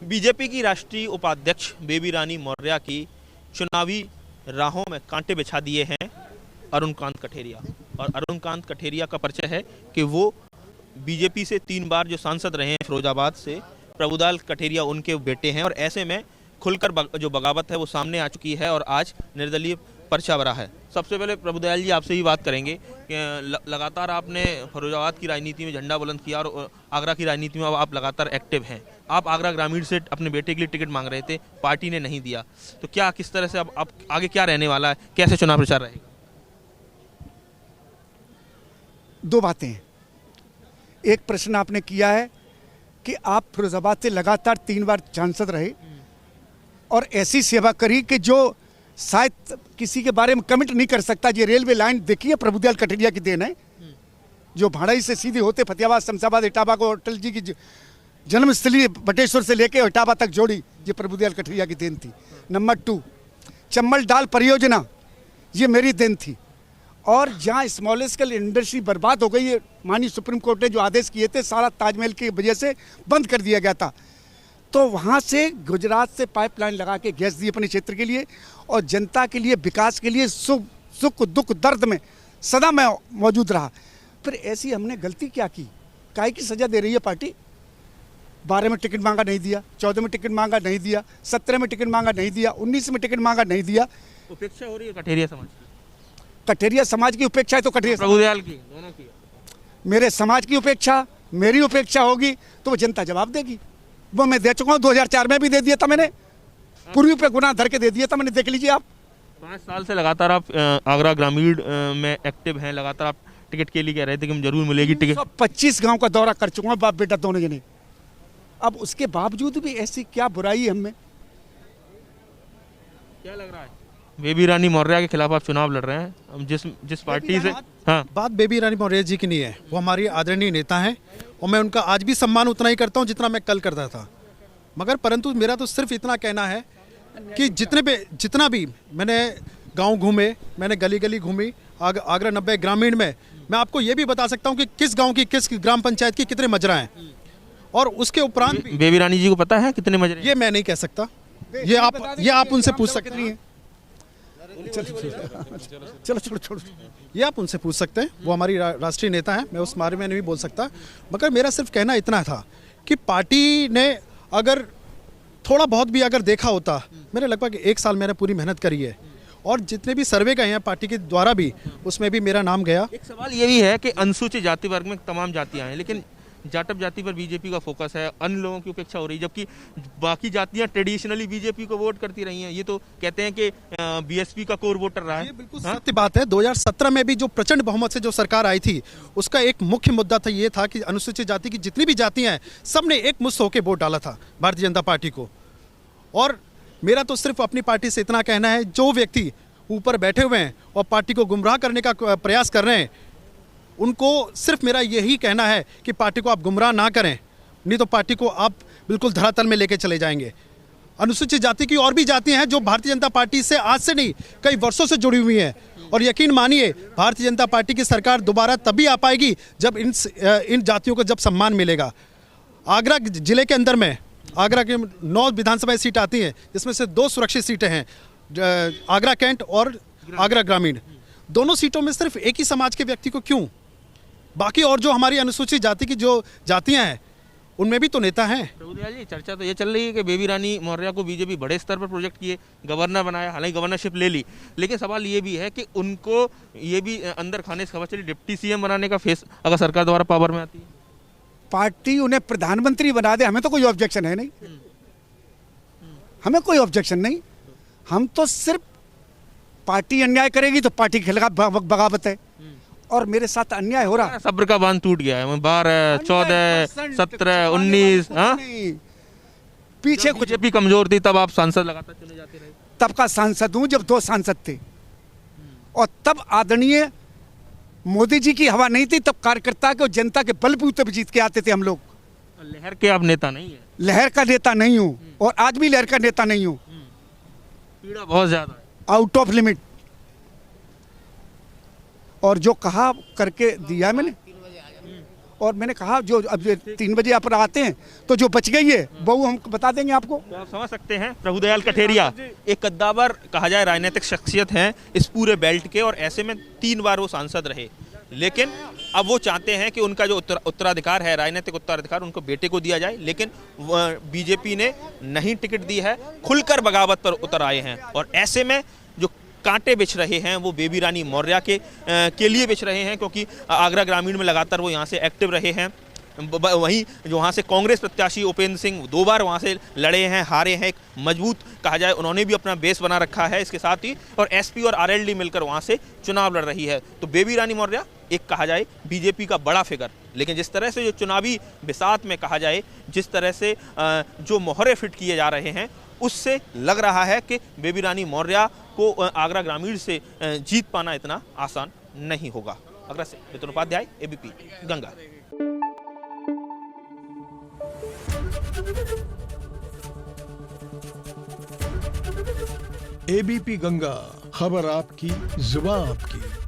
BJP की राष्ट्रीय उपाध्यक्ष बेबी रानी मौर्य की चुनावी राहों में कांटे बिछा दिए हैं अरुण कांत कठेरिया। और अरुण कांत कठेरिया का परिचय है कि वो बीजेपी से 3 बार जो सांसद रहे हैं फिरोजाबाद से, प्रभुदयाल कठेरिया उनके बेटे हैं। और ऐसे में खुलकर जो बगावत है वो सामने आ चुकी है और आज निर्दलीय पर्चा भरा है। सबसे पहले प्रभुदयाल जी आपसे ही बात करेंगे कि लगातार आपने फिरोजाबाद की राजनीति में झंडा बुलंद किया और आगरा की राजनीति में अब आप लगातार एक्टिव हैं। आप आगरा ग्रामीण से अपने बेटे के लिए टिकट मांग रहे थे, पार्टी ने नहीं दिया, तो क्या किस तरह से अब आप आगे क्या रहने वाला है, कैसे चुनाव प्रचार रहेगा? दो बातें हैं। एक प्रश्न आपने किया है कि आप फिरोजाबाद से लगातार 3 बार सांसद रहे और ऐसी सेवा करी कि जो शायद किसी के बारे में कमेंट नहीं कर सकता। ये रेलवे लाइन देखिए, प्रभुदयाल कठेरिया की देन है। जो भाड़ाई से सीधे होते फतेहाबाद, शमशाबाद, इटावा को अटल जी की जन्मस्थली बटेश्वर से लेके इटावा तक जोड़ी, ये प्रभुदयाल कठेरिया की देन थी। नंबर 2, चम्बल डाल परियोजना, ये मेरी देन थी। और जहाँ स्मॉल स्केल इंडस्ट्री बर्बाद हो गई है, माननीय सुप्रीम कोर्ट ने जो आदेश किए थे, सारा ताजमहल की वजह से बंद कर दिया गया था, तो वहाँ से गुजरात से पाइपलाइन लगा के गैस दी अपने क्षेत्र के लिए और जनता के लिए, विकास के लिए, सुख दुख दर्द में सदा मैं मौजूद रहा। फिर ऐसी हमने गलती क्या की? काहे की सजा दे रही है पार्टी? 12 में टिकट मांगा नहीं दिया, 14 में टिकट मांगा नहीं दिया, 17 में टिकट मांगा नहीं दिया, 19 में टिकट मांगा नहीं दिया। उपेक्षा हो रही है कठेरिया समाज की। कठेरिया समाज की उपेक्षा है तो कठेरिया प्रभुदयाल की, दोनों की। मेरे समाज की उपेक्षा, मेरी उपेक्षा होगी तो वो जनता जवाब देगी। वो मैं दे चुका हूँ, 2004 में भी दे दिया था मैंने, पूर्वी पे गुनाह धर के दे दिया था मैंने, देख लीजिए आप। 5 साल से लगातार आप आगरा ग्रामीण में एक्टिव हैं, लगातार आप टिकट के लिए कह रहे थे कि हम जरूर मिलेगी टिकट। 25 गांव का दौरा कर चुका हूँ, बाप बेटा दोनों जने। अब उसके बावजूद भी ऐसी क्या बुराई है हमें? क्या लग रहा है? बेबी रानी मौर्य के खिलाफ आप चुनाव लड़ रहे हैं, हम जिस पार्टी से। हाँ, बात बेबी रानी मौर्य जी की नहीं है, वो हमारी आदरणीय नेता हैं और मैं उनका आज भी सम्मान उतना ही करता हूँ जितना मैं कल करता था। मगर परंतु मेरा तो सिर्फ इतना कहना है कि जितना भी मैंने गांव घूमे, मैंने गली गली घूमी, आगरा 90 ग्रामीण में, मैं आपको ये भी बता सकता हूँ कि किस गाँव की, किस ग्राम पंचायत की कितने मजरा हैं। और उसके उपरांत बेबी रानी जी को पता है कितने मजरे? ये मैं नहीं कह सकता, ये आप उनसे पूछ सकते हैं। चलो छोड़ो, ये आप उनसे पूछ सकते हैं, वो हमारी राष्ट्रीय नेता हैं, मैं उस बारे में नहीं बोल सकता। मगर मेरा सिर्फ कहना इतना था कि पार्टी ने अगर थोड़ा बहुत भी अगर देखा होता, मैंने लगभग 1 साल मैंने पूरी मेहनत करी है और जितने भी सर्वे गए हैं पार्टी के द्वारा भी, उसमें भी मेरा नाम गया। एक सवाल ये भी है कि अनुसूचित जाति वर्ग में तमाम जातियां हैं, लेकिन जाटव जाति पर बीजेपी का फोकस है, अन्य लोगों की उपेक्षा हो रही है, जबकि बाकी जातियां ट्रेडिशनली बीजेपी को वोट करती रही हैं। ये तो कहते हैं कि बीएसपी का कोर वोटर रहा है। ये बिल्कुल सत्य बात है। 2017 में भी जो प्रचंड बहुमत से जो सरकार आई थी, उसका एक मुख्य मुद्दा था, ये था कि अनुसूचित जाति की जितनी भी जातियां हैं, सबने एक मुश्त होकर वोट डाला था भारतीय जनता पार्टी को। और मेरा तो सिर्फ अपनी पार्टी से इतना कहना है, जो व्यक्ति ऊपर बैठे हुए हैं और पार्टी को गुमराह करने का प्रयास कर रहे हैं, उनको सिर्फ मेरा यही कहना है कि पार्टी को आप गुमराह ना करें, नहीं तो पार्टी को आप बिल्कुल धरातल में लेके चले जाएंगे। अनुसूचित जाति की और भी जातियां हैं जो भारतीय जनता पार्टी से आज से नहीं कई वर्षों से जुड़ी हुई हैं, और यकीन मानिए भारतीय जनता पार्टी की सरकार दोबारा तभी आ पाएगी जब इन जातियों को जब सम्मान मिलेगा। आगरा जिले के अंदर में आगरा के 9 विधानसभा सीट आती हैं, जिसमें से 2 सुरक्षित सीटें हैं, आगरा कैंट और आगरा ग्रामीण। दोनों सीटों में सिर्फ एक ही समाज के व्यक्ति को क्यों? बाकी और जो हमारी अनुसूचित जाति की जो जातियां हैं, उनमें भी तो नेता हैं। प्रभुदयाल जी, चर्चा तो ये चल रही है कि बेबी रानी मौर्य को बीजेपी बड़े स्तर पर प्रोजेक्ट किए, गवर्नर बनाया, हालांकि गवर्नरशिप ले ली, लेकिन सवाल ये भी है कि उनको ये भी अंदर खाने से खबर चली डिप्टी सीएम बनाने का फेस अगर सरकार द्वारा पावर में आती है, पार्टी उन्हें प्रधानमंत्री बना दे, हमें तो कोई ऑब्जेक्शन है नहीं, हमें कोई ऑब्जेक्शन नहीं। हम तो सिर्फ पार्टी अन्याय करेगी तो पार्टी के खिलाफ बगावत है, और मेरे साथ अन्याय हो रहा है। सब्र का बांध टूट गया है। 12, 14, 17, 19, हाँ, पीछे कुछ बीजेपी कमजोर थी, तब आप सांसद लगातार चुने जाते रहे। तब का सांसद हूं जब 2 सांसद थे, और तब आदरणीय मोदी जी की हवा नहीं थी, तब कार्यकर्ता के और जनता के बलबूते पे जीत के आते थे हम लोग। लहर के आप नेता नहीं है? लहर का नेता नहीं हूं, और आज भी लहर का नेता नहीं हूं। पीड़ा बहुत ज्यादा है, आउट ऑफ लिमिट। और जो कहा करके दिया मैंने, और मैंने कहा जो अब जो 3 बजे आप आते हैं तो जो बच गई है वो हम बता देंगे आपको। तो आप समझ सकते हैं प्रभुदयाल कठेरिया एक कद्दावर कहा जाए राजनीतिक शख्सियत हैं इस पूरे बेल्ट के, और ऐसे में 3 बार वो सांसद रहे, लेकिन अब वो चाहते हैं कि उनका जो उत्तराधिकार है, राजनीतिक उत्तराधिकार, उनको बेटे को दिया जाए, लेकिन बीजेपी ने नहीं टिकट दी है, खुलकर बगावत पर उतर आए हैं। और ऐसे में जो कांटे बिछ रहे हैं वो बेबी रानी मौर्य के लिए बिछ रहे हैं, क्योंकि आगरा ग्रामीण में लगातार वो यहाँ से एक्टिव रहे हैं। वहीं जो वहाँ से कांग्रेस प्रत्याशी उपेंद्र सिंह 2 बार वहाँ से लड़े हैं, हारे हैं, एक मजबूत कहा जाए उन्होंने भी अपना बेस बना रखा है इसके साथ ही, और एसपी और आरएलडी मिलकर वहाँ से चुनाव लड़ रही है। तो बेबी रानी मौर्य एक कहा जाए बीजेपी का बड़ा फिगर, लेकिन जिस तरह से जो चुनावी बिसात में कहा जाए जिस तरह से जो मोहरे फिट किए जा रहे हैं उससे लग रहा है कि बेबी रानी मौर्य को आगरा ग्रामीण से जीत पाना इतना आसान नहीं होगा। आगरा से विपिन उपाध्याय, एबीपी गंगा। एबीपी गंगा, खबर आपकी, जुबान आपकी।